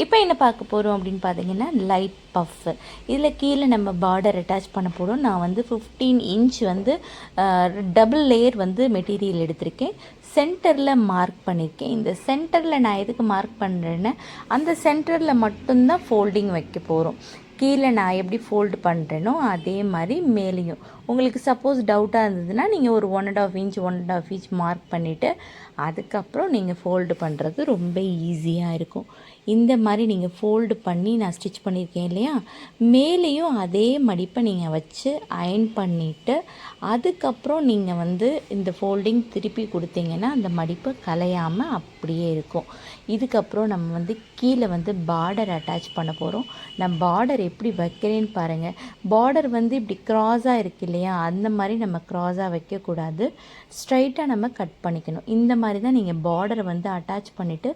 இப்போ என்ன பார்க்க போகிறோம் அப்படின்னு பார்த்தீங்கன்னா லைட் பஃப். இதில் கீழே நம்ம பார்டர் அட்டாச் பண்ண போகிறோம். நான் வந்து 15 இன்ச் வந்து டபுள் லேயர் வந்து மெட்டீரியல் எடுத்திருக்கேன். சென்டரில் மார்க் பண்ணியிருக்கேன். இந்த சென்டரில் நான் எதுக்கு மார்க் பண்ணுறேன்னா அந்த சென்டரில் மட்டும்தான் ஃபோல்டிங் வைக்க போகிறோம். கீழே நான் எப்படி ஃபோல்டு பண்ணுறேனோ அதே மாதிரி மேலேயும். உங்களுக்கு சப்போஸ் டவுட்டாக இருந்ததுன்னா நீங்கள் ஒரு 1.5 இன்ச் 1.5 இன்ச் மார்க் பண்ணிவிட்டு அதுக்கப்புறம் நீங்கள் ஃபோல்டு பண்ணுறது ரொம்ப ஈஸியாக இருக்கும். இந்த மாதிரி நீங்கள் ஃபோல்டு பண்ணி நான் ஸ்டிச் பண்ணியிருக்கேன் இல்லையா, மேலேயும் அதே மடிப்பை நீங்கள் வச்சு அயன் பண்ணிவிட்டு அதுக்கப்புறம் நீங்கள் வந்து இந்த ஃபோல்டிங் திருப்பி கொடுத்தீங்கன்னா அந்த மடிப்பு கலையாமல் அப்படியே இருக்கும். இதுக்கப்புறம் நம்ம வந்து கீழே வந்து பார்டர் அட்டாச் பண்ண போகிறோம். நான் பார்டர் எப்படி வைக்கிறேன்னு பாருங்கள். பார்டர் வந்து இப்படி க்ராஸாக இருக்குது இல்லையா, அந்த மாதிரி நம்ம க்ராஸாக வைக்கக்கூடாது. ஸ்ட்ரைட்டாக நம்ம கட் பண்ணிக்கணும். இந்த மாதிரி தான் நீங்கள் பார்டரை வந்து அட்டாச் பண்ணிவிட்டு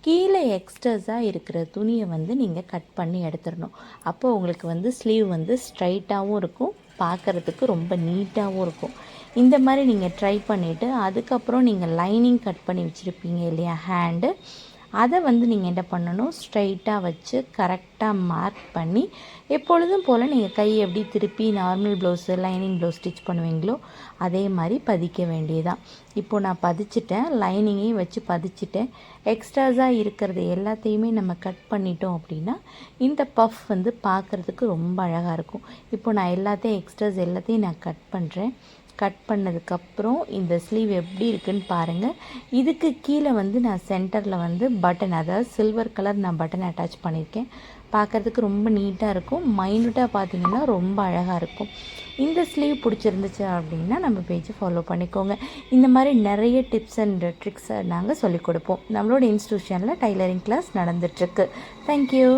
கீழே எக்ஸ்ட்ராஸாக இருக்கிற துணியை வந்து நீங்கள் கட் பண்ணி எடுத்துடணும். அப்போ உங்களுக்கு வந்து ஸ்லீவ் வந்து ஸ்ட்ரைட்டாகவும் இருக்கும், பார்க்குறதுக்கு ரொம்ப நீட்டாகவும் இருக்கும். இந்த மாதிரி நீங்கள் ட்ரை பண்ணிவிட்டு அதுக்கப்புறம் நீங்கள் லைனிங் கட் பண்ணி வச்சுருப்பீங்க இல்லையா ஹேண்டு, அதை வந்து நீங்கள் என்ன பண்ணணும், ஸ்ட்ரைட்டாக வச்சு கரெக்டாக மார்க் பண்ணி எப்பொழுதும் போல் நீங்கள் கையை எப்படி திருப்பி normal blouse lining blouse stitch பண்ணுவீங்களோ அதே மாதிரி பதிக்க வேண்டியதான். இப்போது நான் பதிச்சிட்டேன், லைனிங்கையும் வச்சு பதிச்சிட்டேன். எக்ஸ்ட்ராஸாக இருக்கிறது எல்லாத்தையுமே நம்ம கட் பண்ணிட்டோம் அப்படின்னா இந்த பஃப் வந்து பார்க்குறதுக்கு ரொம்ப அழகாக இருக்கும். இப்போ நான் எக்ஸ்ட்ராஸ் எல்லாத்தையும் நான் கட் பண்ணுறேன். கட் பண்ணதுக்கப்புறம் இந்த ஸ்லீவ் எப்படி இருக்குன்னு பாருங்கள். இதுக்கு கீழே வந்து நான் சென்டரில் வந்து பட்டன், அதாவது சில்வர் கலர் நான் பட்டன் அட்டாச் பண்ணியிருக்கேன். பார்க்குறதுக்கு ரொம்ப நீட்டாக இருக்கும். மைனூட்டாக பார்த்தீங்கன்னா ரொம்ப அழகாக இருக்கும். இந்த ஸ்லீவ் பிடிச்சிருந்துச்சு அப்படின்னா நம்ம பேஜை ஃபாலோ பண்ணிக்கோங்க. இந்த மாதிரி நிறைய டிப்ஸ் அண்ட் ட்ரிக்ஸை நாங்கள் சொல்லிக் கொடுப்போம். நம்மளோட இன்ஸ்டியூஷனில் டைலரிங் கிளாஸ் நடந்துகிட்ருக்கு. தேங்க்யூ.